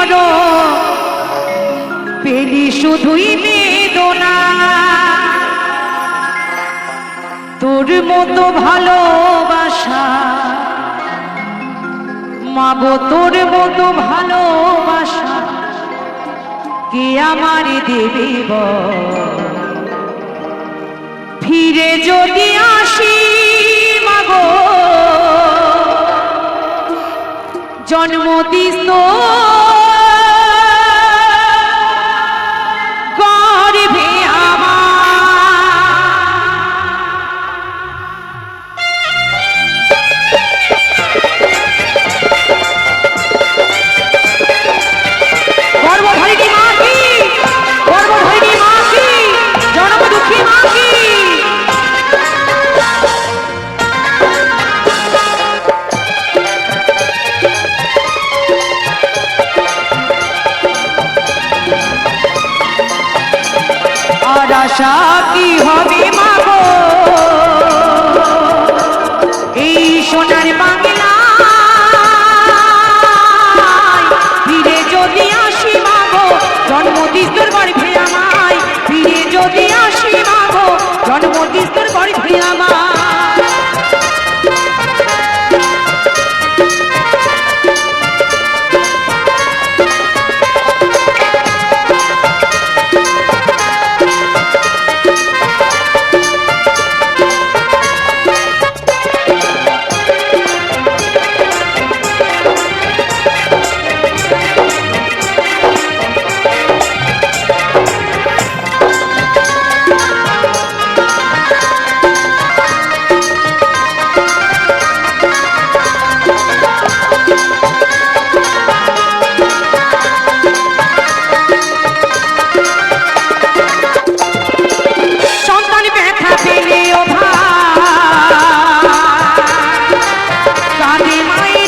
মর পেলি শুধুই বেদনা তোর মতো ভালোবাসা মাগো তোর মতো ভালোবাসা কে আমার দেবে ফিরে যদি আসি মাগো জন্ম দিস গর্ভে আশা কি হবে মাগো এই সোনার বাংলা ফিরে যদি আসি মাগো জন্মদিন তোর গর্ভে আমায় ফিরে যদি আসি মাগো জন্মদিন তোর গর্ভে আমায় জন্মদিন তোর গর্ভে আমায়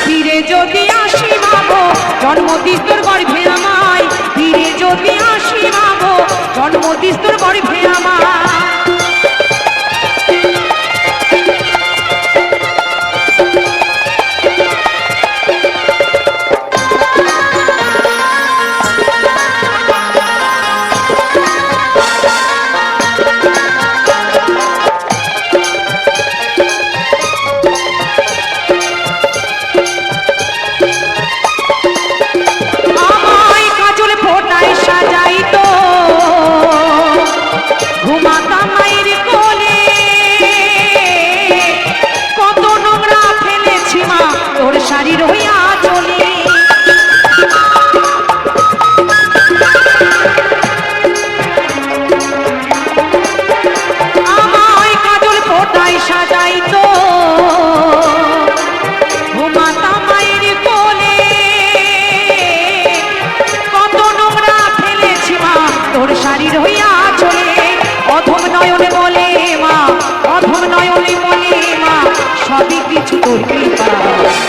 ফিরে যদি আসি মাগো জন্মদিন তোর গর্ভে আমায়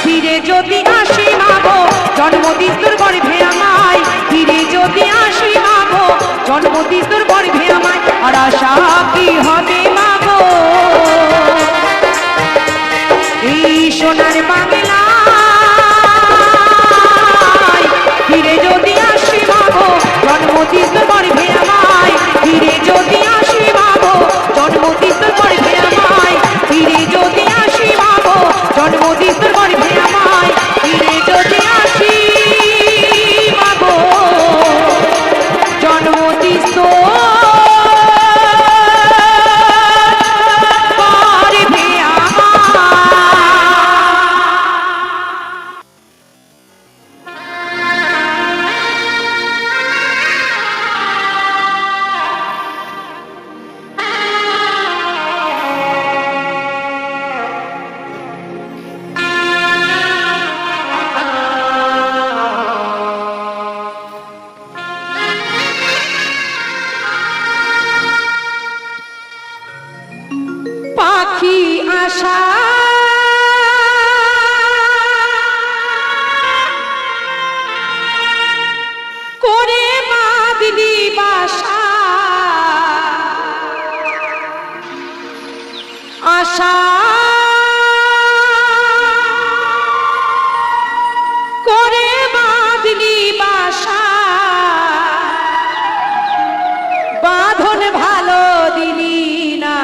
ফিরে যদি আসি মাগো জন্মদিন তোর গর্ভে আমায় ফিরে যদি আসি মাগো জন্মদিন তোর গর্ভে আমায় আর আশা কি হবে মাগো এই সোনার বাংলা ফিরে যদি আসি মাগো জন্মদিন তোর গর্ভে আমায় ফিরে যদি আসি মাগো আশা করে বাঁধলি বাসা, আশা করে বাঁধলি বাসা, বাঁধন ভালো দিলি না।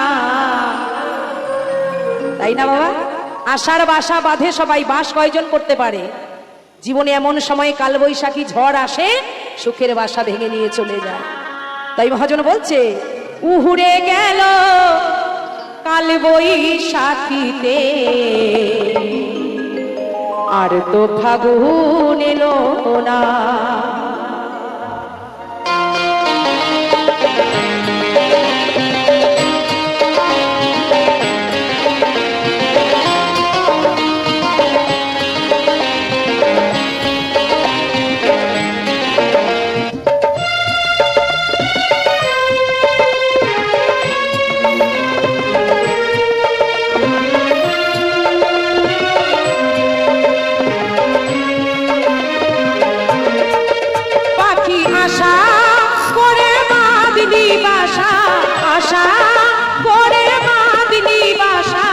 তাই না বাবা? আশার বাসা বাঁধে সবাই, বাস কয়জন করতে পারে? জীবনে এমন সময় কালবৈশাখী ঝড় আসে, সুখের বাসা ভেঙে নিয়ে চলে যায়। তাই মহাজন বলছে উহুড়ে গেল কালবৈশাখীতে, আর তো ফাগুন এলো না। আশা করে বাঁধলি বাসা, আশা করে বাঁধলি বাসা,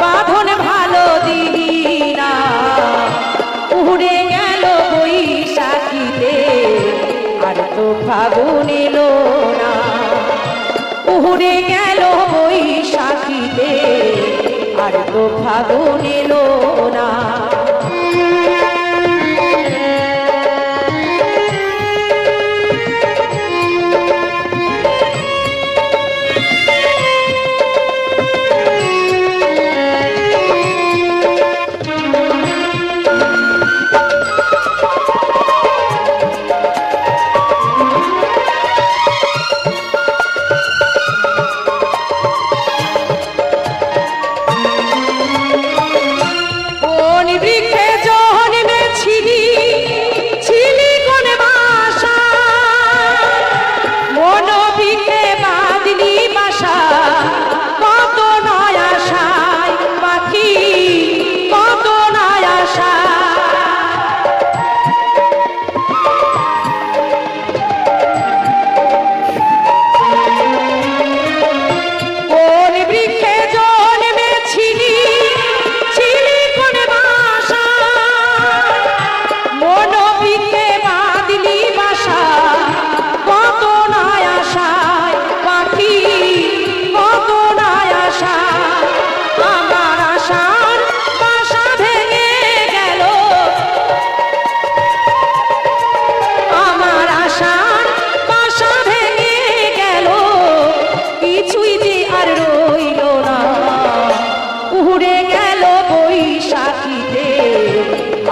বাঁধন ভালো দিলি না। উড়ে গেল বৈশাখীতে, আর তো ফাগুন এলো না। উড়ে গেল বৈশাখীতে, আর তো ফাগুন এলো না।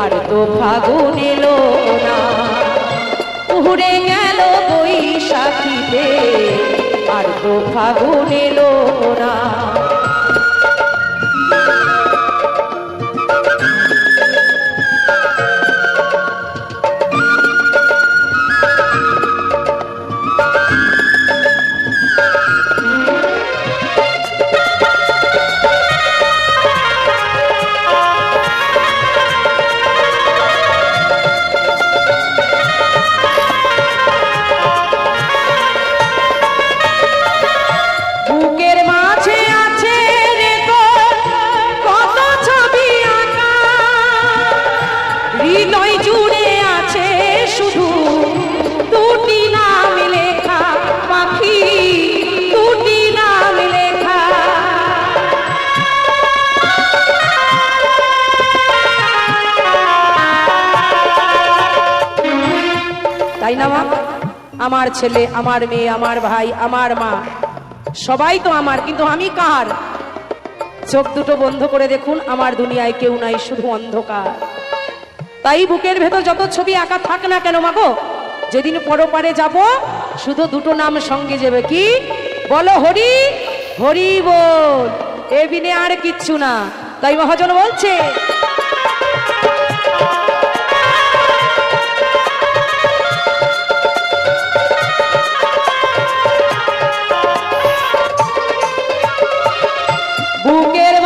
আর তো ফাগুন এলো না। উড়ে গেল বৈশাখীতে, আর তো ফাগুন এলো না। তাই না মা? আমার ছেলে, আমার মেয়ে, আমার ভাই, আমার মা, সবাই তো আমার, কিন্তু আমি কার? চোখ দুটো বন্ধ করে দেখুন, আমার দুনিয়ায় কেউ নাই, শুধু অন্ধকার। তাই বুকের ভেতর যত ছবি আঁকা থাক না কেন মাগো, যেদিন পরপারে যাব শুধু দুটো নাম সঙ্গে যাবে, কি বলো? হরি হরি বল, এ বিনে আর কিচ্ছু না। তাই মহাজন বলছে বুকের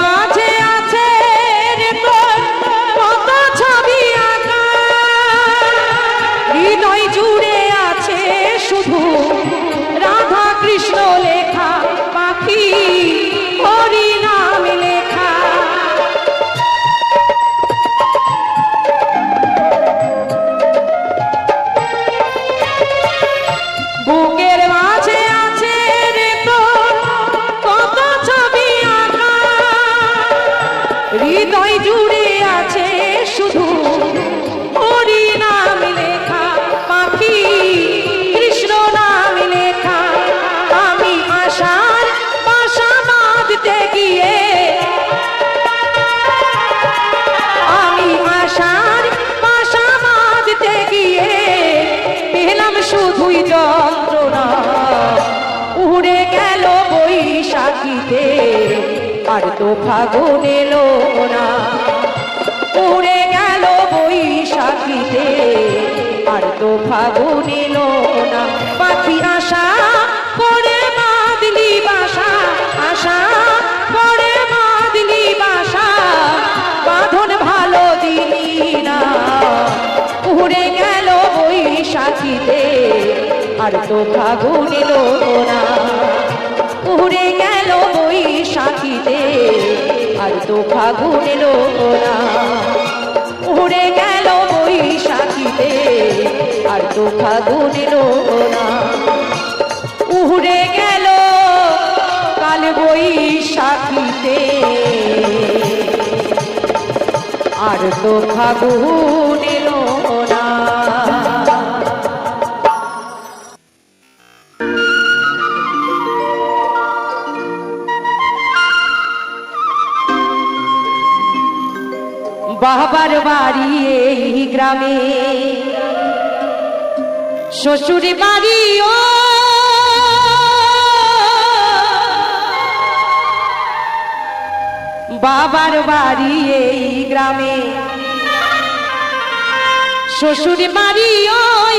গেল বৈশাখীতে আর তো ফাগুন এলো না, উড়ে গেল বৈশাখীতে আর তো ফাগুন এলো না। পাখি আশা করে বাঁধলি বাসা, আশা করে বাঁধলি বাসা, বাঁধন ভালো দিলি না। উড়ে গেল বৈশাখীতে আর তো ফাগুন এলো না, উড়ে গেল বৈশাখীতে আর তো ফাগুন এলো না, উড়ে গেল বৈশাখীতে আর তো ফাগুন এলো না। উড়ে গেল কাল বৈশাখীতে আর তো ফাগুন এলো না। বাবার বাড়ি এই গ্রামে, শ্বশুর বাড়ি ও বাবার বাড়ি এই গ্রামে, শ্বশুর বাড়ি ওই,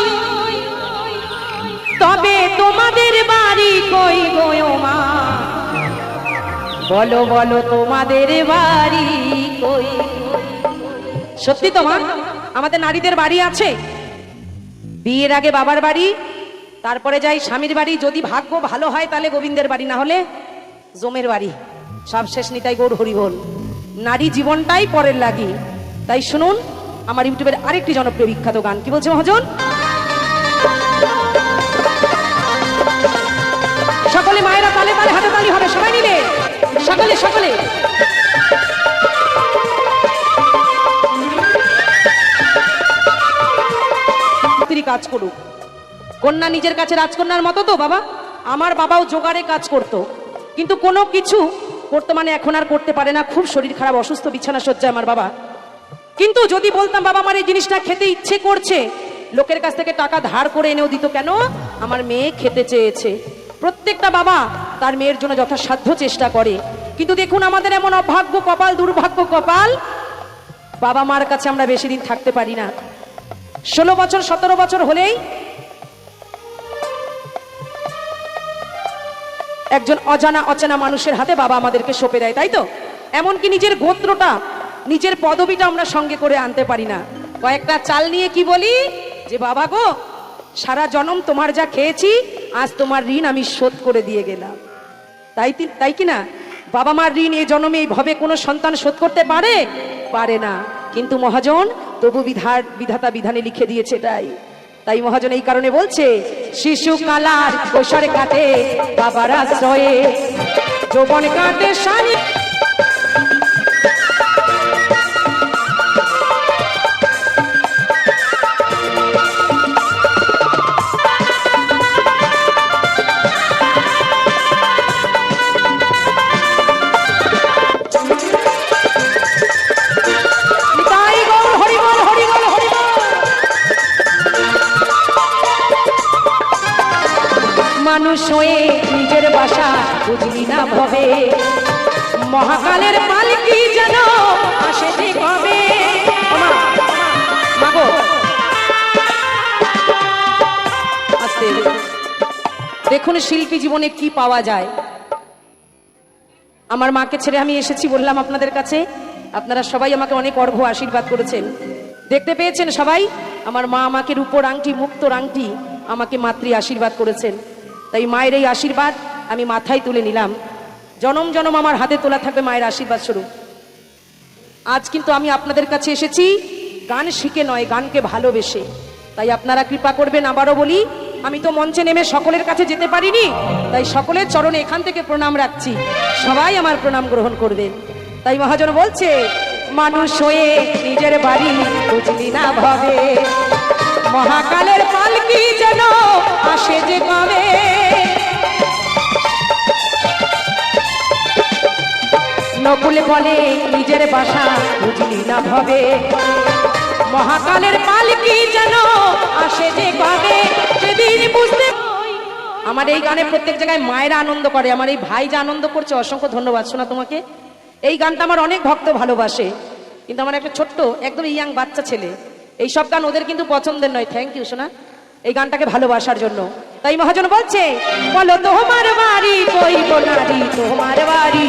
তবে তোমাদের বাড়ি কই গো মা, বলো বলো তোমাদের বাড়ি কই। সত্যি তো মা, আমাদের নারীদের বাড়ি আছে, বিয়ের আগে বাবার বাড়ি, তারপরে যাই স্বামীর বাড়ি, যদি ভাগ্য ভালো হয় তাহলে গোবিন্দের বাড়ি, না হলে জমের বাড়ি। সব শেষ নিতাই গৌর হরিবোল। নারী জীবনটাই পরের লাগি। তাই শুনুন আমার ইউটিউবের আরেকটি জনপ্রিয় বিখ্যাত গান। কি বলছে মহাজন? সকলে মায়েরা তালে তালে হাতে তালি হবে, সবাই মিলে সকলে সকলে। কাজ করুক, কন্যা নিজের কাছে রাজকন্যার মতো তো। বাবা, আমার বাবাও জোগাড়ে কাজ করত, কিন্তু কোনো কিছু বর্তমানে এখন আর করতে পারে না, খুব শরীর খারাপ, অসুস্থ, বিছানা সজ্জায় আমার বাবা। কিন্তু যদি বলতাম বাবা আমার এই জিনিসটা খেতে ইচ্ছে করছে, লোকের কাছ থেকে টাকা ধার করে এনেও দিত। কেন? আমার মেয়ে খেতে চেয়েছে। প্রত্যেকটা বাবা তার মেয়ের জন্য যথাসাধ্য চেষ্টা করে, কিন্তু দেখুন আমাদের এমন অভাগ্য কপাল, দুর্ভাগ্য কপাল, বাবা মার কাছে আমরা বেশি দিন থাকতে পারি না। 16 বছর 17 বছর হলেই একজন অজানা অচেনা মানুষের হাতে বাবা আমাদেরকে সঁপে দেয়, তাই তো? এমনকি নিজের গোত্রটা, নিজের পদবিটা আমরা সঙ্গে করে আনতে পারি না। কয়েকটা চাল নিয়ে কি বলি যে বাবা গো, সারা জনম তোমার যা খেয়েছি, আজ তোমার ঋণ আমি শোধ করে দিয়ে গেলাম। তাই কি না? বাবা মার ঋণ এই জন্মে এই ভবে কোনো সন্তান শোধ করতে পারে না। কিন্তু মহাজন তবু বিধাতা বিধানে লিখে দিয়েছে। তাই মহাজন এই কারণে বলছে, শিশু কালার কৈশোরে কাটে বাবার আশ্রয়ে, যৌবন কাটে শানি মানুষ হয়ে নিজের বাসা বুঝলি না ভবে, মহাকালের পালকি যেন আসে যে কবে। দেখুন শিল্পী জীবনে কি পাওয়া যায়। আমার মাকে ছেড়ে আমি এসেছি বললাম আপনাদের কাছে, আপনারা সবাই আমাকে অনেক অর্ঘ্য আশীর্বাদ করেছেন, দেখতে পেয়েছেন সবাই। আমার মা আমাকে রূপোর আংটি, মুক্তোর আংটি আমাকে মাতৃ আশীর্বাদ করেছেন। তাই মায়ের এই আশীর্বাদ আমি মাথায় তুলে নিলাম, জনম জনম আমার হাতে তোলা থাকবে মায়ের আশীর্বাদ স্বরূপ। আজ কিন্তু আমি আপনাদের কাছে এসেছি গান শিখে নয়, গানকে ভালোবেসে। তাই আপনারা কৃপা করবেন। আবারও বলি, আমি তো মঞ্চে নেমে সকলের কাছে যেতে পারিনি, তাই সকলের চরণে এখান থেকে প্রণাম রাখছি, সবাই আমার প্রণাম গ্রহণ করবেন। তাই মহাজন বলছে, মানুষ হয়ে নিজের বাড়ি বুঝলি না ভবে, মহাকালের পালকি যেন আসে যে কবে। নকুল বলে নিজের বাসা বুঝলি না ভবে, মহাকালের পালকি যেন আসে যে কবে। সেদিন বুঝতে আমার এই গানে প্রত্যেক জায়গায় মায়েরা আনন্দ করে, আমার এই ভাই যে আনন্দ করছে, অসংখ্য ধন্যবাদ শোনা তোমাকে। এই গানটা আমার অনেক ভক্ত ভালোবাসে, কিন্তু আমার একটা ছোট্ট একদম ইয়াং বাচ্চা ছেলে, এই সব গান ওদের কিন্তু পছন্দের নয়। থ্যাংক ইউ শোনা এই গানটাকে ভালোবাসার জন্য। তাই মহাজন বলছে, বলো তোমার বাড়ি কই গো নারী, তোমার বাড়ি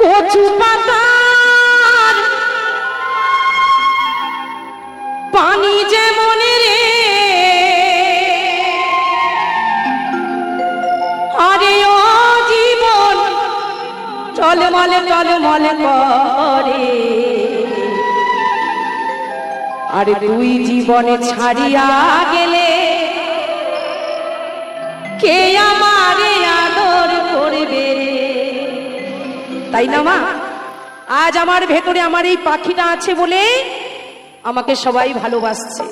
কচু পাতার পানি যেমন রে, আরে ও জীবন টলমলে টলমলে করে, আরে তুই জীবনে ছাড়িয়া গেলে কে আমারে আদর করবে। তাই না মা? আজ আমার ভেতরে আমার এই পাখিটা আছে বলে আমাকে সবাই ভালোবাসছে।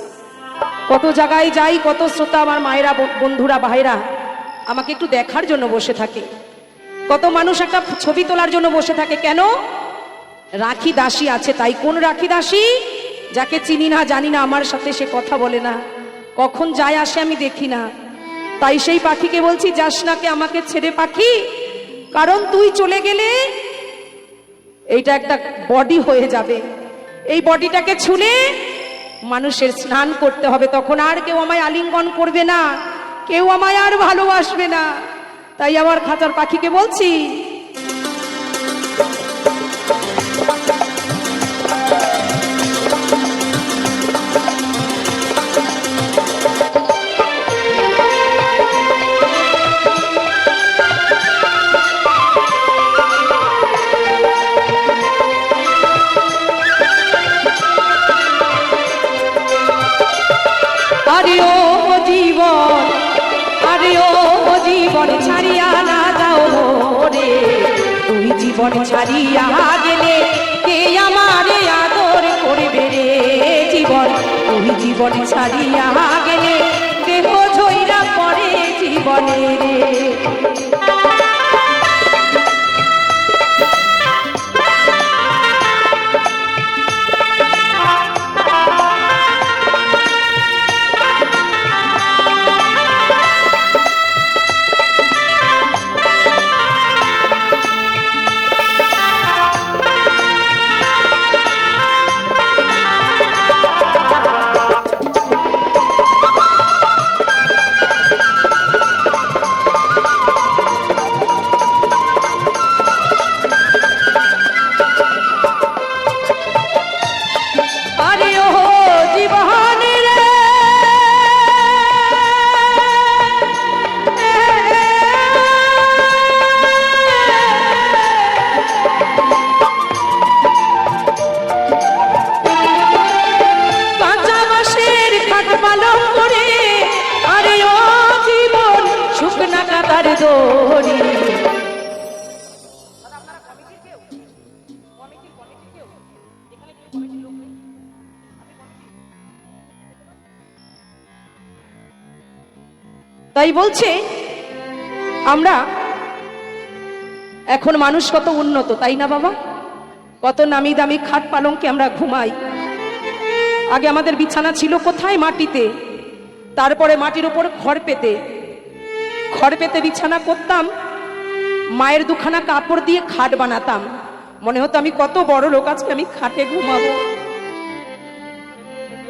কত জায়গায় যাই, কত শ্রোতা আমার মায়েরা বন্ধুরা ভাইরা আমাকে একটু দেখার জন্য বসে থাকে, কত মানুষ একটা ছবি তোলার জন্য বসে থাকে। কেন? রাখি দাসী আছে তাই। কোন রাখি দাসী? যাকে চিনি না জানি না, আমার সাথে সে কথা বলে না, কখন যায় আসে আমি দেখি না। তাই সেই পাখিকে বলছি, যাস না কে আমাকে ছেড়ে পাখি, কারণ তুই চলে গেলে এইটা একটা বডি হয়ে যাবে, এই বডিটাকে ছুলে মানুষের স্নান করতে হবে, তখন আর কেউ আমায় আলিঙ্গন করবে না, কেউ আমায় আর ভালোবাসবে না। তাই আমার খাঁচার পাখিকে বলছি, আরে ও জীবন, আরে ও জীবন ছাড়িয়া না যাও রে, তুই জীবন ছাড়িয়া গেলে কে আমারে আদর করবে রে। জীবন তুই জীবন ছাড়িয়া গেলে দেহ ঝইরা পড়ে জীবনে রে। তাই বলছে আমরা এখন মানুষ কত উন্নত, তাই না বাবা? কত নামি দামি খাট পালঙ্কে আমরা ঘুমাই। আগে আমাদের বিছানা ছিল কোথায়? মাটিতে, তারপরে মাটির উপর খড় পেতে বিছানা করতাম, মায়ের দুখানা কাপড় দিয়ে খাট বানাতাম, মনে হতো আমি কত বড় লোক, আজকে আমি খাটে ঘুমাবো।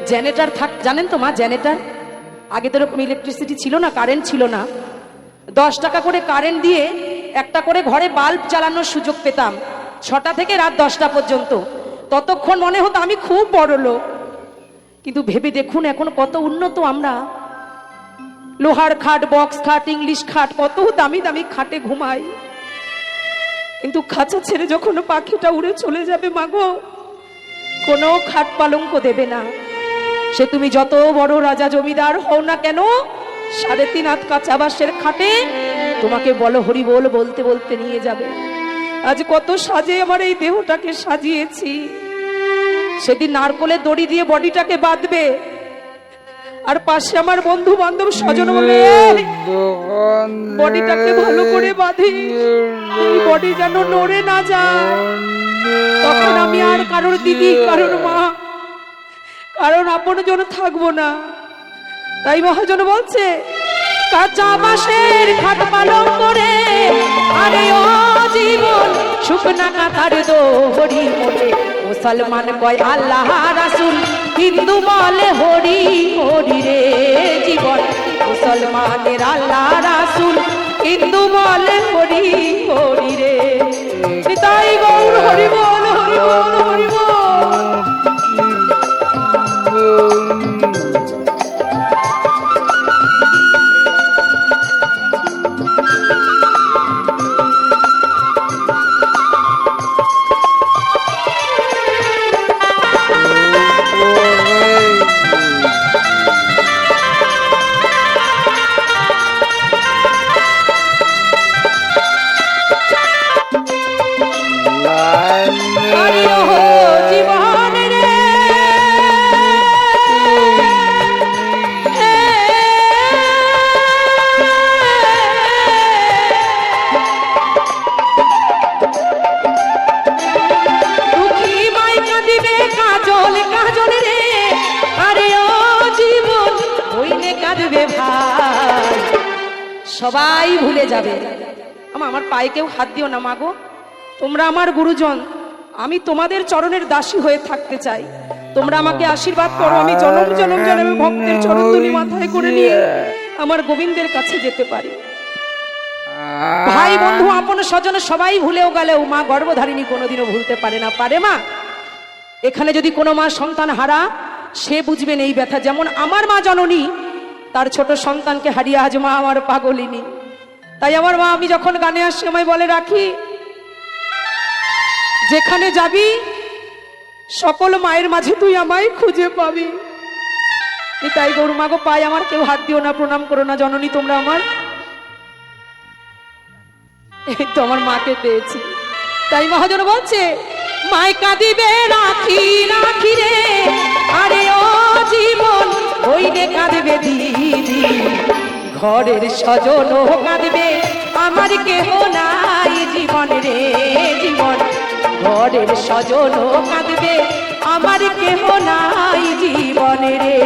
জেনারেটর জানেন তো মা? জেনারেটর আগে তো এরকম ইলেকট্রিসিটি ছিল না, কারেন্ট ছিল না। 10 টাকা করে কারেন্ট দিয়ে একটা করে ঘরে বাল্ব চালানোর সুযোগ পেতাম, 6টা থেকে রাত 10টা পর্যন্ত। ততক্ষণ মনে হতো আমি খুব বড় লোক। কিন্তু ভেবে দেখুন এখন কত উন্নত আমরা। লোহার খাট, বক্স খাট, ইংলিশ খাট, কত দামি দামি খাটে ঘুমাই। কিন্তু খাঁচা ছেড়ে যখন পাখিটা উড়ে চলে যাবে মাগো, কোনো খাট পালঙ্ক দেবে না। সে তুমি যত বড় রাজা জমিদার হও না কেন, 3.5 হাত কাঁচা বাঁশের খাটে তোমাকে বলো হরি বল বলতে বলতে নিয়ে যাবে। আজ কত সাজে আমার এই দেহটাকে সাজিয়েছি, সেদিন নারকলের দড়ি দিয়ে বডিটাকে বাঁধবে, আর পাশে আমার বন্ধু বান্ধব স্বজন বলবে বডিটাকে ভালো করে বাঁধি, বডি যেন নড়ে না যায়। তখন আমি আর কারোর দিদি, কারোর মা, কারণ আপন জন থাকবো না। তাই মহাজন বলছে কাঁচা বাঁশের খাট পালন করে আরে ও জীবন শুকনা কাঁথার দড়ি মোড়ে। মুসলমান কয় আল্লাহ রাসূল, হিন্দু বলে হরি হরি রে জীবন। মুসলমানের আল্লাহ রাসূল, হিন্দু বলে হরি হরি রে। তাই গৌর হরি বল, হরি বল, হরি বল। সবাই ভুলে যাবে। আমার পায়ে কেউ হাত দিও না মাগো, তোমরা আমার গুরুজন, আমি তোমাদের চরণের দাসী হয়ে থাকতে চাই। তোমরা আমাকে আশীর্বাদ করো, আমি জনম জনম জনমে ভক্তের চরণধুলি মাথায় করে নিয়ে আমার গোবিন্দের কাছে যেতে পারি। ভাই বন্ধু আপন স্বজন সবাই ভুলেও গেলেও মা গর্ভধারিণী কোনোদিনও ভুলতে পারে না। পারে মা? এখানে যদি কোনো মা সন্তান হারা, সে বুঝবেন এই ব্যথা। যেমন আমার মা জননী তার ছোট সন্তানকে হারিয়ে আজ মা আমার পাগলিনী। তাই আমার মা, আমি যখন গানে আসি আমায় বলে রাখি, যেখানে যাবি সকল মায়ের মাঝে তুই আমায় খুঁজে পাবি। তাই গৌর মাগো পাই আমার কেউ হাত দিও না, প্রণাম করো না জননী, তোমরা আমার। এই তো আমার মাকে পেয়েছি। তাই মহাজন বলছে মায় কাঁদিবে রাখি রাখি রে, আরে ও জীবন হইলে কাঁদবে দিদি। ঘরের স্বজন কাঁদবে আমার কেহ নাই জীবন রে জীবন। ঘরের স্বজন কাঁদবে আমার কেহ নাই জীবন রে।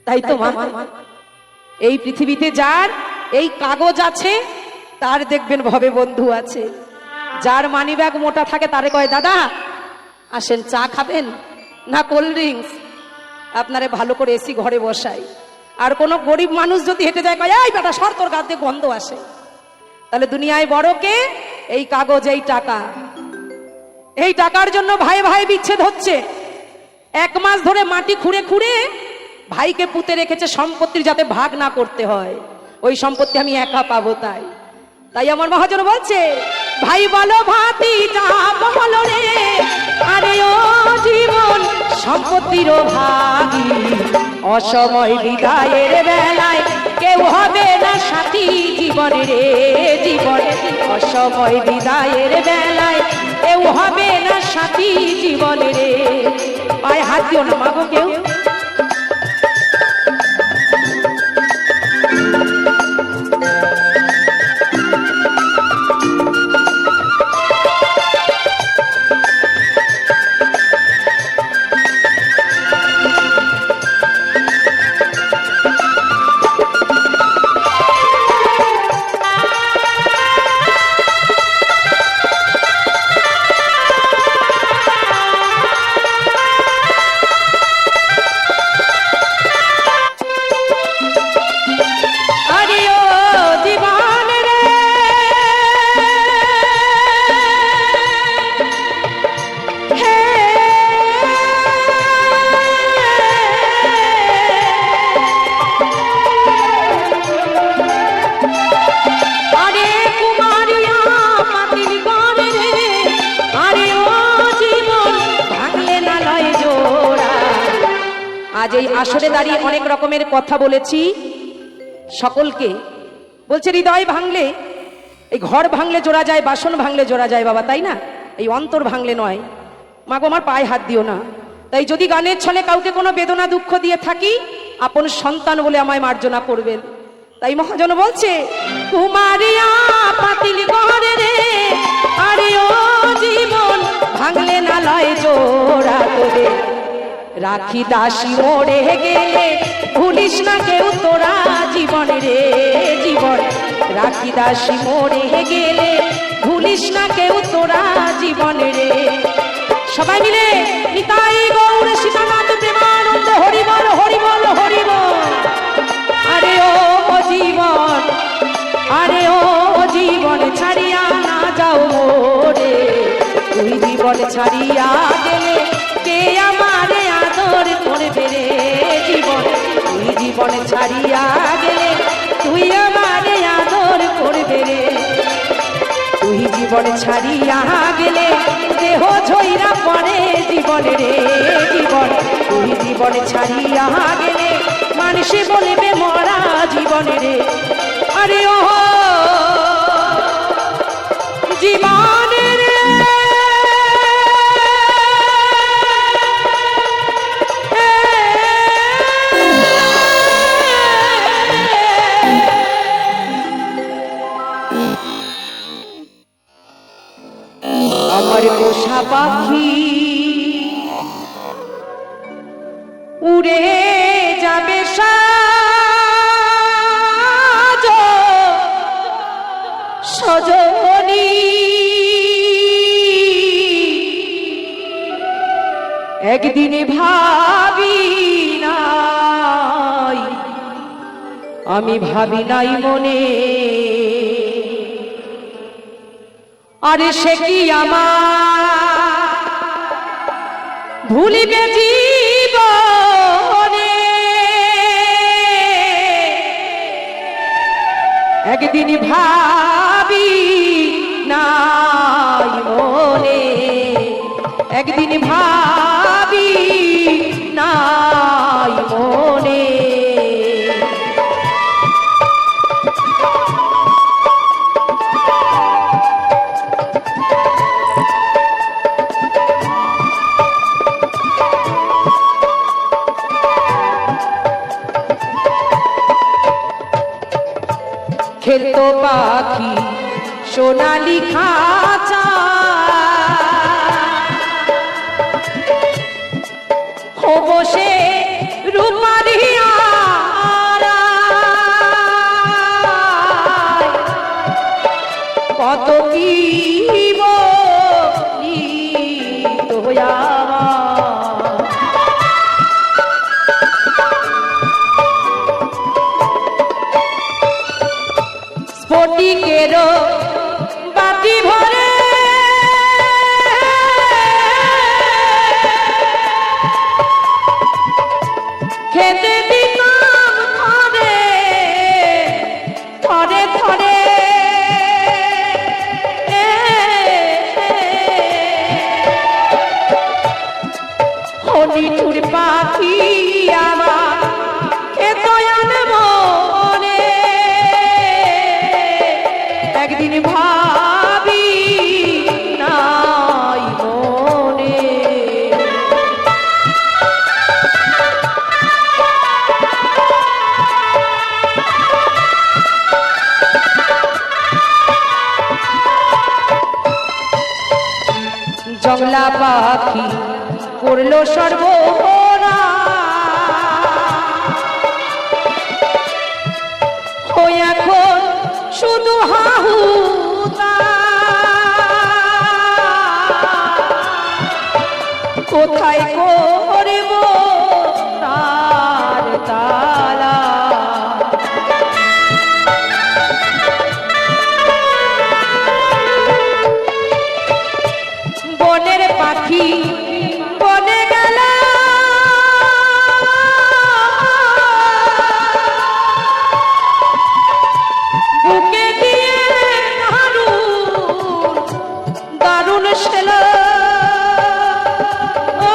তাই তো মা, এই পৃথিবীতে যার এই কাগজ আছে তার দেখবেন ভবে বন্ধু আছে। যার মানি ব্যাগ মোটা থাকে তারে কয় দাদা আসেন চা খাবেন না কোল্ড ড্রিঙ্কস, আপনারে ভালো করে এসি ঘরে বসাই। আর কোনো গরিব মানুষ যদি হেঁটে যায় কয় এই বেটা সর, তোর গা দিয়ে গন্ধ আসে। তাহলে দুনিয়ায় বড় কে? এই কাগজ, এই টাকা। এই টাকার জন্য ভাই ভাই বিচ্ছেদ হচ্ছে। 1 মাস ধরে মাটি খুঁড়ে খুঁড়ে ভাইকে পুঁতে রেখেছে সম্পত্তির যাতে ভাগ না করতে হয়। ওই সম্পত্তি আমি একা পাবো। তাই তাই আমার মহাজন বলছে ভাই বলো ভাতি যা বলো রে, আরে ও জীবন সম্পত্তির ভাগী। অসময় বিদায়ের বেলায় কেউ হবে না সাথী জীবন রে জীবন। অসময় বিদায়ের বেলায় কেউ হবে না সাথী জীবন রে। পায়ে হাত দিও না মাগো কেউ। আজ এই আসরে দাঁড়িয়ে অনেক রকমের কথা বলেছি সকলকে। বলছে হৃদয় ভাঙলে, এই ঘর ভাঙলে জোড়া যায়, বাসন ভাঙলে জোড়া যায় বাবা, তাই না? এই অন্তর ভাঙলে নয়। মা গো আমার পায়ে হাত দিও না। তাই যদি গানের ছলে কাউকে কোনো বেদনা দুঃখ দিয়ে থাকি, আপন সন্তান বলে আমায় মার্জনা করবেন। তাই মহাজন বলছে কুমারিয়া পাতিল ঘরে রে, আরে ও জীবন ভাঙলে না লয় জোড়া করে, রাখি দাসী মরে গেলে ভুলিস না কেউ তোরা জীবন রে জীবন, রাখি দাসী মরে গেলে ভুলিস না কেউ তোরা জীবন রে। সবাই মিলে নিতাই গৌর সীতানাথ প্রেমানন্দ হরি বল হরি বল হরি বল। আরে ও জীবন, আরে ও জীবন ছাড়িয়া না যাও মোরে, তুই জীবন ছাড়িয়া গেলে কে আমারে আদর করবে রে জীবন, তুই জীবন ছাড়িয়া গেলে তুই আমারে আদর করবে রে, তুই জীবন ছাড়িয়া গেলে দেহ ঝইরা পড়ে জীবন রে জীবন, তুই জীবন ছাড়িয়া গেলে মানুষে বলবে মরা জীবন রে। আরে ও জীবন রে আমার পোষা পাখি উড়ে যাবে সাজ সজনী, একদিন ভাবি নাই, আমি ভাবি নাই মনে, আরে সে কি আমার ভুলিবে জীবনে, একদিন ভাবি নাই মনে, একদিন ভাবি নাই মনে। খেলতো পাখি সোনালি খাঁচা, ও বসে রূপারি কত কি বলিয়া স্ফটিকেরও বাটি ভরে খেতে দিতাম থরে থরে থরে, হলিঠুর পাখি আমার এত মনে, একদিন ভাবি নাই মনে। জংলা পাখি করলো সর্বহারা, ও এখন শুধু হাহুতা, কোথায় করব তার তালা, বনের পাখি বনে গেল, বুকে দিয়ে দারুণ দারুণ ছেলে, ও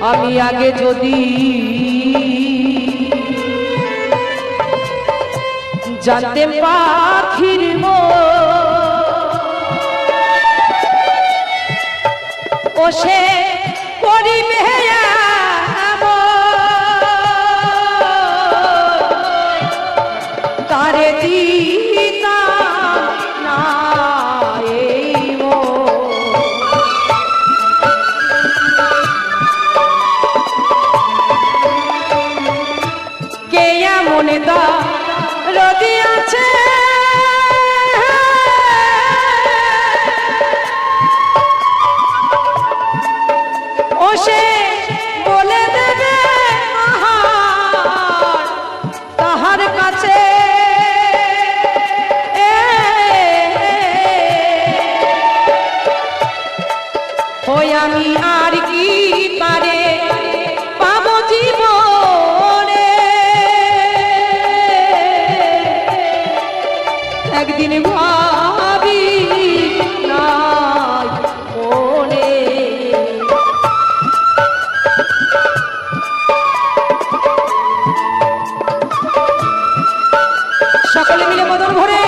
আমি আগে যদি জানতে পাখির ও সে করিবে তারে দিতাম না এই কে মনে দা রদি আছে ও সে বলে দেবে তাহার কাছে ওই আমি আর কি পারে পাবো জীবনে একদিন ভাবি নাই মনে সকলে মিলে বদন ভরে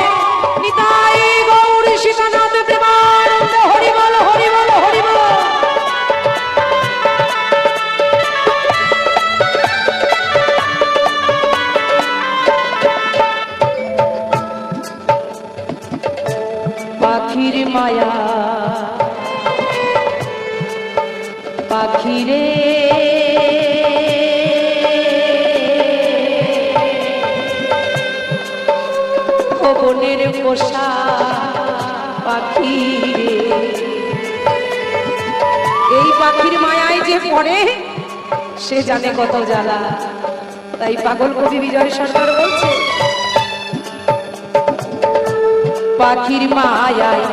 নিতাই গৌর শিকানাথ প্রেমানন্দ হরি বল হরি বল হরি বল। পাখির মায়া পাখিরে বনের পোষা পাখি এই পাখির মায়ায় যে পড়ে সে জানে কত জ্বালা। তাই পাগল কবি বিজয় সরকার বলছে পাখির মায়ায়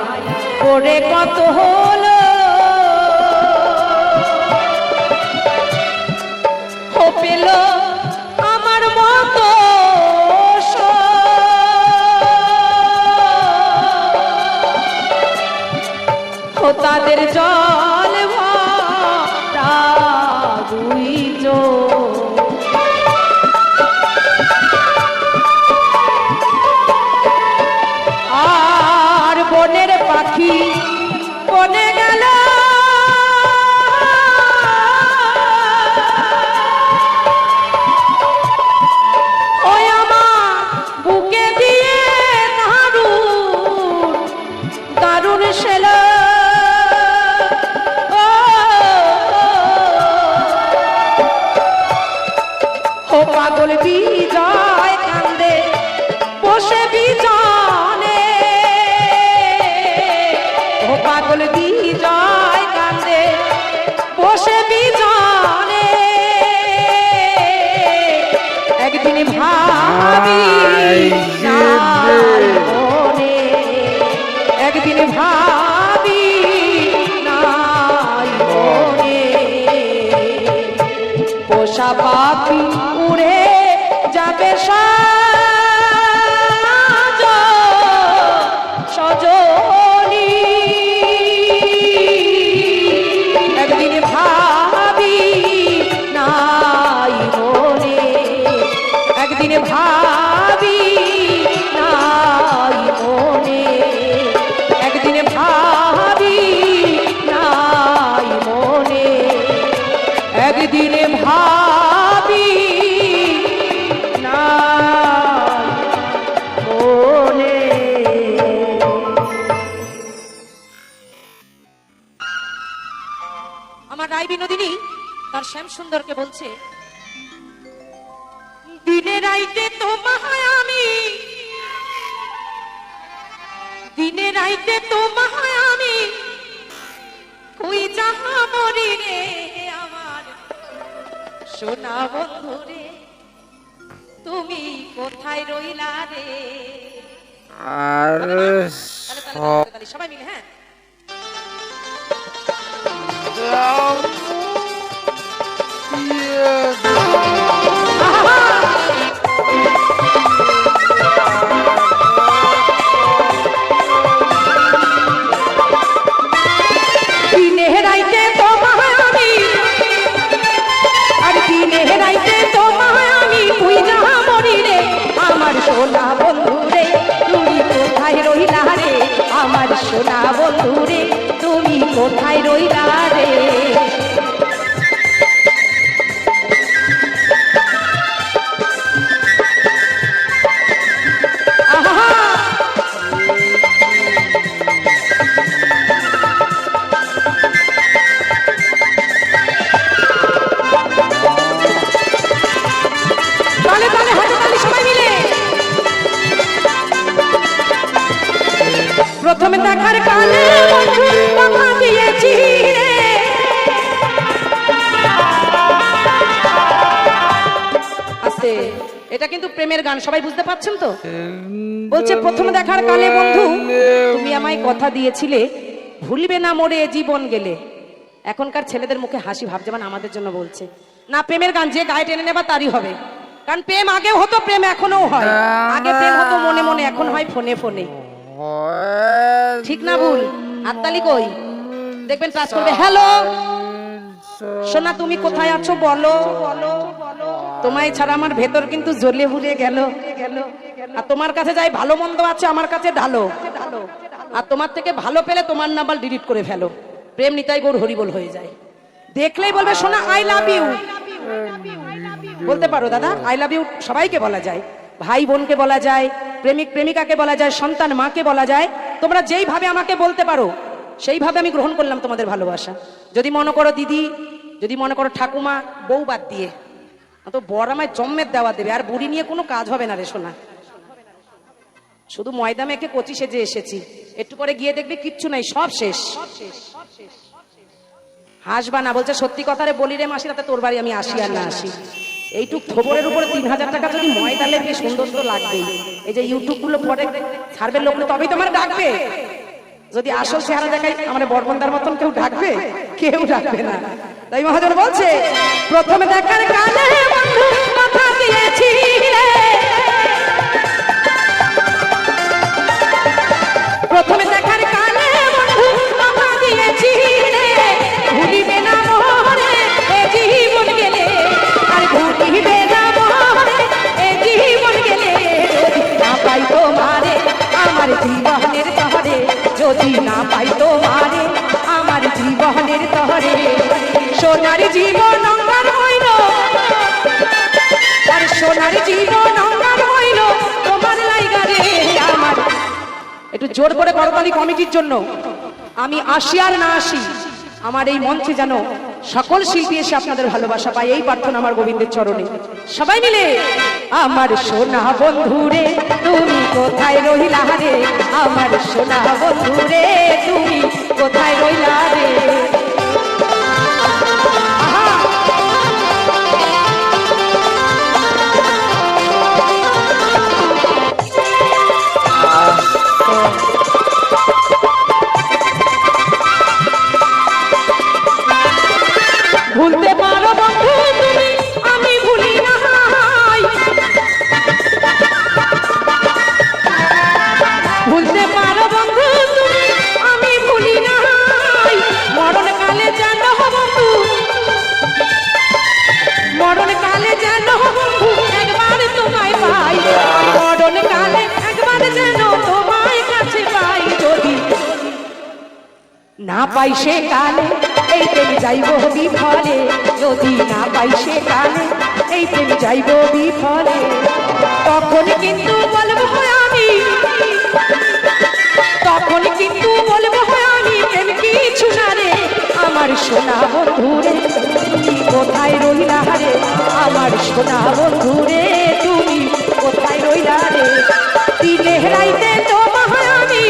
পড়ে কত হলো ও পেল আমার মতো তাদের জল ভরা দুই আর বনের পাখি বনে গেল ওই আমার বুকে দিয়ে দারুণ দারুণ শেলা পাগল বিজয় কান্দে বসে বিজনে ও পাগল বিজয় কান্দে বসে বিজনে একদিন ভাবি মনে একদিন ভাবি নাই মনে পোষা পাখি উড়ে যাবে সজনী একদিন ভাবি নাই মনে একদিন ভাবি নাই মনে একদিন ভাবি নাই মনে একদিন ভাবি আমার রায় বিনোদিনী তার শ্যাম সুন্দরকে বলছে দিনে রাইতে তোমায় আমি দিনে রাইতে তোমায় আমি কই যাহা মরি রে আমার সোনা বন্ধু রে তুমি কোথায় রইলা রে আর সবাই মিলে হ্যাঁ দিনে রাইতে তোমায় আমি এটা কিন্তু প্রেমের গান, সবাই বুঝতে পারছেন তো? বলছে প্রথম দেখার কালে বন্ধু তুমি আমায় কথা দিয়েছিলে ভুলবে না মোরে জীবন গেলে। এখনকার ছেলেদের মুখে হাসি ভাব, যেমন আমাদের জন্য বলছে না, প্রেমের গান যে গায়ে টেনে নেবা তারই হবে। কারণ প্রেম আগেও হতো, প্রেম এখনো হয়। আগে প্রেম হতো মনে মনে, এখন হয় ফোনে ফোনে। ঠিক না ভুল? হাততালি কই? দেখবেন টাচ করবে। হ্যালো সোনা, তুমি কোথায় আছো বলো। তোমায় ছাড়া আমার ভেতর কিন্তু জ্বলে পুড়ে গেল। আর তোমার কাছে যাই ভালো মন্দ আছে আমার কাছে ঢালো, আর তোমার থেকে ভালো পেলে তোমার নাম্বার ডিলিট করে ফেলো। প্রেম নিতাই গৌর হরিবোল হয়ে যায়। দেখলেই বলবে সোনা আই লাভ ইউ। বলতে পারো দাদা আই লাভ ইউ? সবাইকে বলা যায়, ভাই বোনকে বলা যায়, প্রেমিক প্রেমিকাকে বলা যায়, সন্তান মাকে বলা যায়। তোমরা যেইভাবে আমাকে বলতে পারো সেইভাবে আমি গ্রহণ করলাম তোমাদের ভালোবাসা। যদি মনে করো দিদি, যদি মনে করো ঠাকুমা, বউ বাদ দিয়ে, তো বর আমায় জন্মের দেওয়া দেবে। আর বুড়ি নিয়ে কোনো কাজ হবে না রে সোনা। শুধু ময়দা মেখে কচি সেজে এসেছি, একটু পরে গিয়ে দেখবি কিচ্ছু নাই, সব শেষ। হাসবা না। বলছে সত্যি কথা রে বলি রে মাসি, তাতে তোর বাড়ি আমি আসি আর না আসি। এইটুক খবরের উপরে 3000 টাকা যদি ময়দা লেগে সুন্দর তো লাগবেই। এই যে ইউটিউব গুলো পরে ছাড়বে লোক, তবেই তোমার ডাকবে। যদি আসল চেহারা দেখাই আমার বরবন্দার মতন কেউ ডাকবে? কেউ ডাকবে না। তাই মহাজন বলছে প্রথমে দেখার কালে বন্ধু কথা দিয়েছি রে, প্রথমে দেখার কালে বন্ধু কথা দিয়েছি রে, ভুলিবে না মোরে এ জীবন গেলে, আর ভুলিবে না মোরে এ জীবন গেলে, যদি না পাই তোমারে আমার জীবনের তহরে, যদি না পাই তোমারে আমার জীবনের তহরে, সোনার জীবন অঙ্গার হইল, আর সোনার জীবন অঙ্গার হইল তোমার লাইগা রে আমার। একটু জোর করে করতালি কমিটির জন্য। আমি আসি আর না আসি, আমার এই মঞ্চে যেন সকল শিল্পী এসে আপনাদের ভালোবাসা পায়, এই প্রার্থনা আমার গোবিন্দের চরণে। সবাই মিলে আমার সোনা বন্ধুরে তুমি কোথায় রইলা রে, আমার সোনা বন্ধুরে তুমি কোথায় রইলা রে। ভুলতে পারো বন্ধু তুমি, আমি ভুলি না, ভুলতে পারো বন্ধু তুমি, আমি ভুলি না, মরণ কালে যেন বন্ধু, মরণ কালে যেন বন্ধু একবার তোমায় পাই, মরণ কালে একবার যেন তোমায় কাছে পাই, যদি না পাই সে কালে এই প্রেম যাইব বিফলে, যদি না পাই সে কালে এই প্রেম যাইব বিফলে, তখন কিন্তু বলবো আমি, তখন কিন্তু বলবো আমি প্রেম কিছু না রে, আমার সোনা বন্ধুরে তুমি কোথায় রইলা রে, আমার সোনা বন্ধুরে তুমি কোথায় রইলা রে, দিনে রাইতে তোমায় আমি,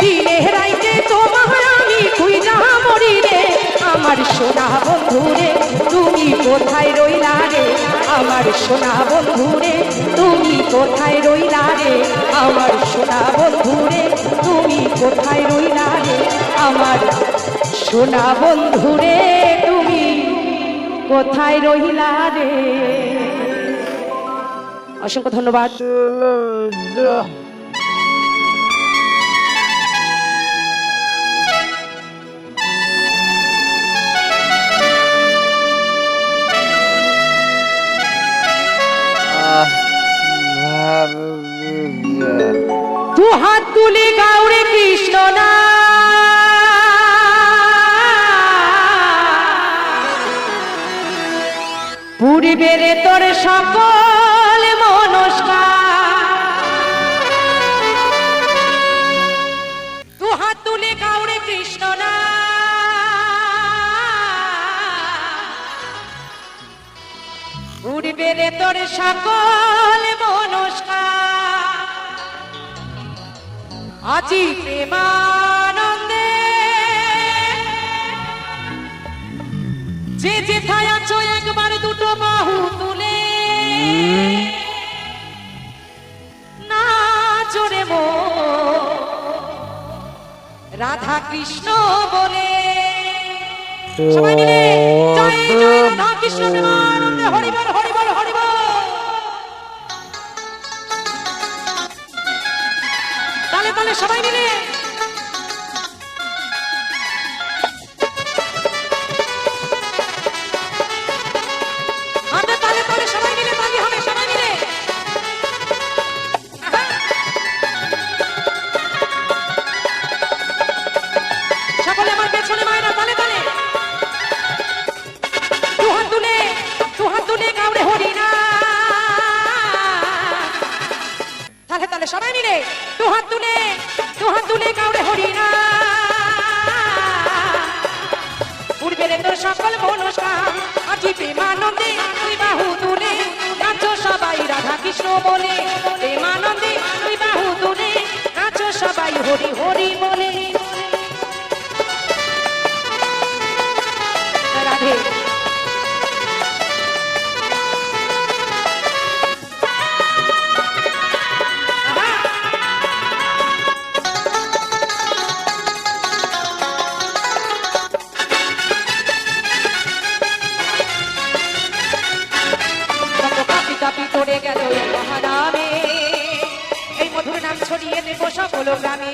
দিনে রাইতে তোমায় আমি খুঁজা মরি রে, আমার সোনা বন্ধুরে তুমি কোথায় রইলা রে, আমার সোনা বন্ধুরে তুমি কোথায় রইলা রে, আমার সোনা বন্ধুরে তুমি কোথায় রইলা রে, আমার সোনা বন্ধুরে তুমি কোথায় রইলা রে। অসংখ্য ধন্যবাদ। তু হাত তুলে গাউরে কৃষ্ণ না, পুরিবের তোর সকল মনস্কার, তু হাত তুলে গাউরে কৃষ্ণ না, পুরিবের তোর সকল মনস্কার, আজি প্রেমানন্দে যে যেথায় আছো একবার দুটো বাহু তুলে না জোরে মো রাধা কৃষ্ণ বলে সবাই মিলে জয় জয় রাধা কৃষ্ণ প্রেমানন্দে হরি বল হরি বল হরি বল। তালে তালে সবাই মিলে হাতে তালে তালে সবাই মিলে তালি হবে সবাই মিলে। সকলে আমার পেছনে মায়েরা তালে তালে দুহাত তুলে কাউরে হরি না তালে তালে সবাই মিলে দুহাত তুলে কাউরে হরি না পূর্বের তোর সকল মনস্কাম আজি প্রেমানন্দে তুই বাহু তুলে নাচো সবাই রাধা কৃষ্ণ বলে প্রেমানন্দে তুই বাহু তুলে নাচো সবাই হরি হরি বলে। রাধে তোরে গেল মহানামে এই মধুর নাম ছড়িয়ে দেব সকল গ্রামে।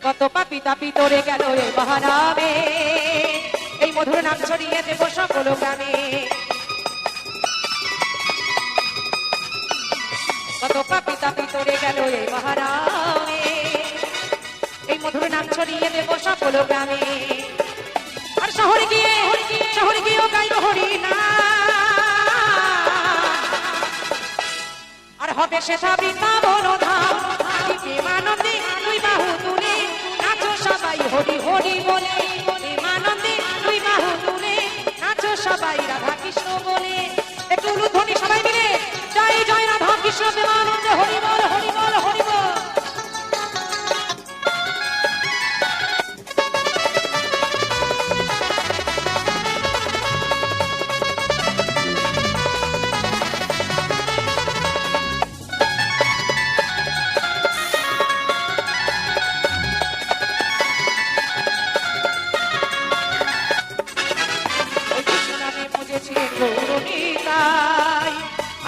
কত পাপি তাপি তোরে গেল মহানামে এই মধুর নাম ছড়িয়ে দেব সকল গ্রামে। কত পাপি তাপি তোরে গেল মহানামে এই মধুর নাম ছড়িয়ে দেব সকল গ্রামে। আর শহরে গিয়েও গাইব হরি না আর হবে সেটা বৃন্দাবন ধাম প্রেমানন্দে তুই বাহু তুলে নাচো সবাই হরি হরি বলে প্রেমানন্দে তুই বাহু তুলে নাচো সবাই রাধা কৃষ্ণ বলে। একটু উলুধ্বনি সবাই মিলে জয় জয় রাধা কৃষ্ণ প্রেমানন্দে হরি বল হরি বল হরি বল।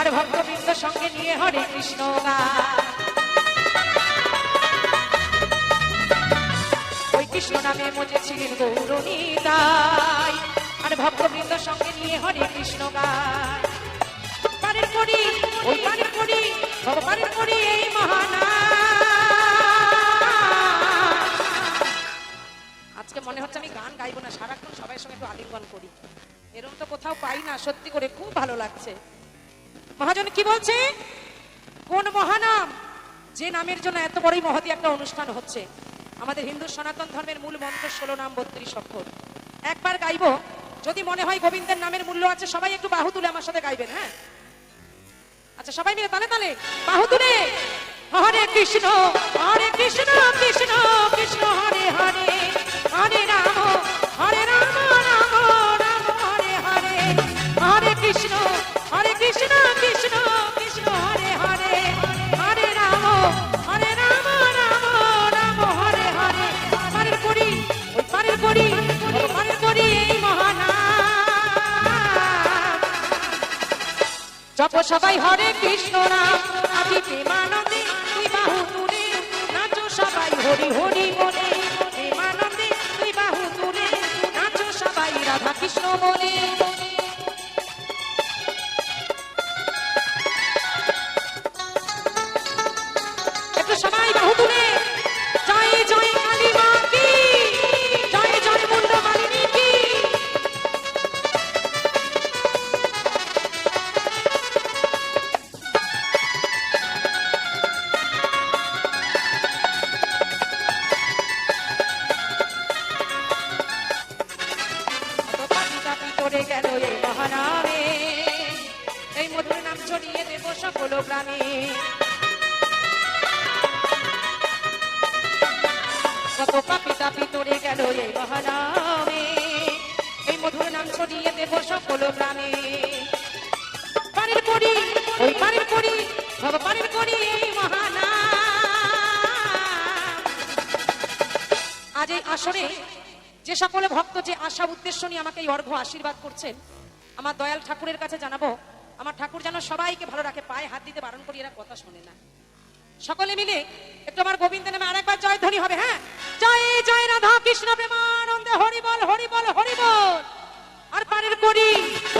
আর ভক্তবৃন্দ সঙ্গে নিয়ে হরে কৃষ্ণ গায় ওই কৃষ্ণ নামে মজেছিলেন গৌরনীতাই আর ভক্তবৃন্দ সঙ্গে নিয়ে হরে কৃষ্ণ গায়। পারের করি ওই পারের করি ভগবানের করি এই মহানা। আজকে মনে হচ্ছে আমি গান গাইবো না, সারাক্ষণ সবাই সঙ্গে একটু আলিঙ্গন করি, এরকম তো কোথাও পাই না। সত্যি করে খুব ভালো লাগছে। মহাজন কি বলছে? কোন মহানাম, যে নামের জন্য এত বড়ই মহতী একটা অনুষ্ঠান হচ্ছে। আমাদের হিন্দু সনাতন ধর্মের মূল মন্ত্র 16 নাম 32 অক্ষর। একবার গাইবো, যদি মনে হয় গোবিন্দের নামের মূল্য আছে সবাই একটু বাহু তুলে আমার সাথে গাইবেন। হ্যাঁ আচ্ছা সবাই মিলে তালে তালে বাহু তুলে হরে কৃষ্ণ কৃষ্ণ কৃষ্ণ হরে হরে হরে রাম রাম রাম হরে হরে হরে কৃষ্ণ কৃষ্ণ কৃষ্ণ হরে হরে হরে রাম রাম রাম হরে হরে। পারের করি ওই পারের করি এই মহানাম জপ সবাই হরে কৃষ্ণ নাম আজি প্রেমানন্দে তুই বাহু তুলে নাচো সবাই হরি হরি বলে প্রেমানন্দে তুই বাহু তুলে নাচো সবাই রাধা কৃষ্ণ বলে। একটু সবাই বাহু তুলে জয় জয় কালী মা কি জয় জয় মুন্ড মালিনী কি। করে গেল এই মহানামে এই মধুর নাম ছড়িয়ে দেব সকল প্রাণে। কত পাপি তাপি তোরে গেল এই মহানামে এই মধুর নাম ছড়িয়ে দেব সকল গ্রামে। পানির কড়ি, ওই পানির কড়ি, বাবা পানির কড়ি এই মহানাম। আজ এই আসরে যে সকল ভক্ত যে আশা উদ্দেশ্য নিয়ে আমাকে এই অর্ঘ্য আশীর্বাদ করছেন, আমার দয়াল ঠাকুরের কাছে জানাবো, আমার ঠাকুর যেন সবাইকে ভালো রাখে। পায়ে হাত দিতে বারণ করি, এরা কথা শোনে না। সকলে মিলে একটু আমার গোবিন্দ নামে আরেকবার জয় ধ্বনি হবে। হ্যাঁ, জয় জয় রাধা কৃষ্ণ প্রেমানন্দে হরি বল হরি বল হরি বল। আর পানির কড়ি,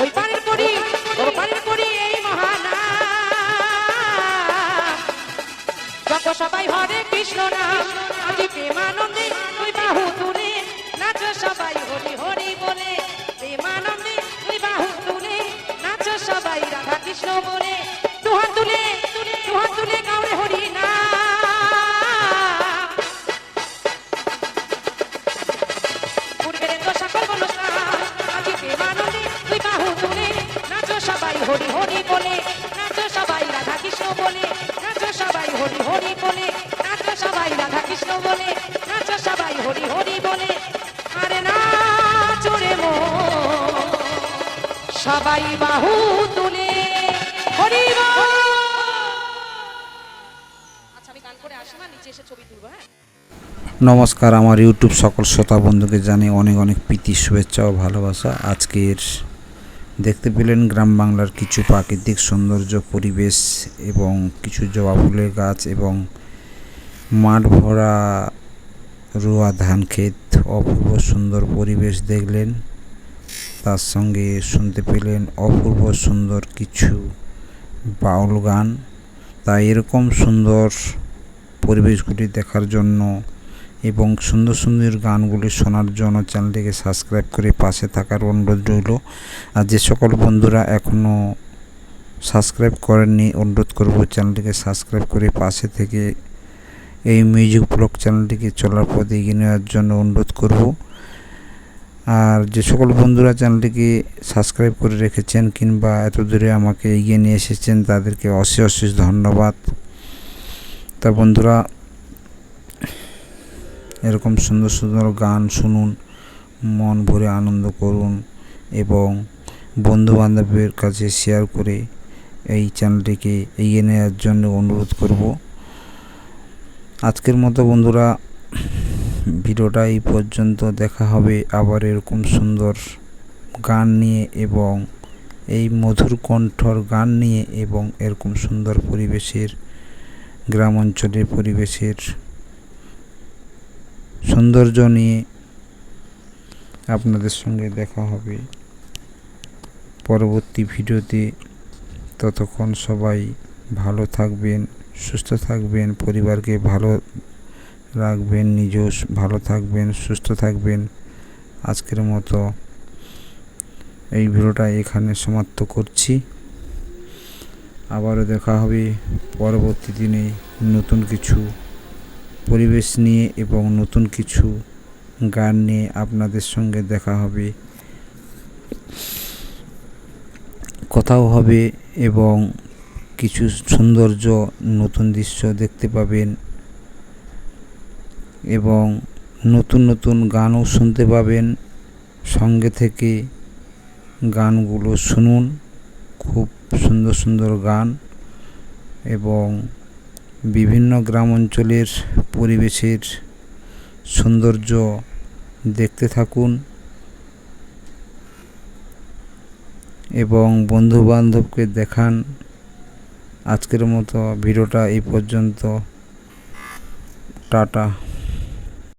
ওই পানির কড়ি, ও পানির কড়ি এই মহানাম। যত সবাই হরে কৃষ্ণ নাম, আজি প্রেমানন্দে তুই বাহু তুলে নাচো সবাই হরি হরি বলে। প্রেমানন্দে তুই বাহু তুলে নাচো সবাই রাধা কৃষ্ণ বলে। দুহাত তুলে দুহাত তুলে গাওরে হরি নাম। পূর্বের তো সকল বলতাম, আজি প্রেমানন্দে তুই বাহু তুলে নাচো সবাই হরি হরি বলে। নাচো সবাই রাধা কৃষ্ণ বলে, নাচো সবাই হরি হরি বলে। নাচো সবাই রাধা কৃষ্ণ বলে, নাচো সবাই হরি হরি বলে। আরে নাচো রে মন সবাই বাহু তুলে হরি বল। আচ্ছা, আমি গান করে আসি, না নিচে এসে ছবি তুলবো। হ্যাঁ, নমস্কার, আমার ইউটিউব সকল শ্রোতা বন্ধুকে জানিয়ে অনেক অনেক প্রীতি, শুভেচ্ছা ও ভালোবাসা। আজকের দেখতে পেলেন গ্রাম বাংলার কিছু প্রাকৃতিক সৌন্দর্য, পরিবেশ এবং কিছু জবা ফুলের গাছ এবং মাঠ ভরা রোয়া ধান ক্ষেত, অপূর্ব সুন্দর পরিবেশ দেখলেন। তার সঙ্গে শুনতে পেলেন অপূর্ব সুন্দর কিছু বাউল গান। তাই এরকম সুন্দর পরিবেশগুলি দেখার জন্য এবং সুন্দর সুন্দর গানগুলি শোনার জন্য চ্যানেলটিকে সাবস্ক্রাইব করে পাশে থাকার অনুরোধ রইল। আর যে সকল বন্ধুরা এখনও সাবস্ক্রাইব করেননি, অনুরোধ করব চ্যানেলটিকে সাবস্ক্রাইব করে পাশে থেকে এই মিউজিক ব্লগ চ্যানেলটিকে চলার পথে এগিয়ে নেওয়ার জন্য অনুরোধ করব। আর যে সকল বন্ধুরা চ্যানেলটিকে সাবস্ক্রাইব করে রেখেছেন কিংবা এত দূরে আমাকে এগিয়ে নিয়ে এসেছেন, তাদেরকে অশেষ অশেষ ধন্যবাদ। তা বন্ধুরা, এরকম সুন্দর সুন্দর গান শুনুন, মন ভরে আনন্দ করুন এবং বন্ধুবান্ধবের কাছে শেয়ার করে এই চ্যানেলটিকে এগিয়ে নেওয়ার জন্য অনুরোধ করব। আজকের মতো বন্ধুরা ভিডিওটা এই পর্যন্ত। দেখা হবে আবার এরকম সুন্দর গান নিয়ে এবং এই মধুর কণ্ঠর গান নিয়ে এবং এরকম সুন্দর পরিবেশের, গ্রাম অঞ্চলের পরিবেশের সৌন্দর্য নিয়ে আপনাদের সঙ্গে দেখা হবে পরবর্তী ভিডিওতে। ততক্ষণ সবাই ভালো থাকবেন, সুস্থ থাকবেন, পরিবারকে ভালো রাখবেন, নিজেও ভালো থাকবেন, সুস্থ থাকবেন। আজকের মতো এই ভিডিওটা এখানে সমাপ্ত করছি। আবারও দেখা হবে পরবর্তী দিনে নতুন কিছু পরিবেশ নিয়ে এবং নতুন কিছু গান নিয়ে আপনাদের সঙ্গে দেখা হবে, কথাও হবে এবং কিছু সৌন্দর্য, নতুন দৃশ্য দেখতে পাবেন এবং নতুন নতুন গানও শুনতে পাবেন। সঙ্গে থেকে গানগুলো শুনুন, খুব সুন্দর সুন্দর গান এবং বিভিন্ন গ্রাম অঞ্চলের পরিবেশের সৌন্দর্য দেখতে থাকুন এবং বন্ধুবান্ধবকে দেখান। আজকের মতো ভিডিওটা এই পর্যন্ত। টাটা।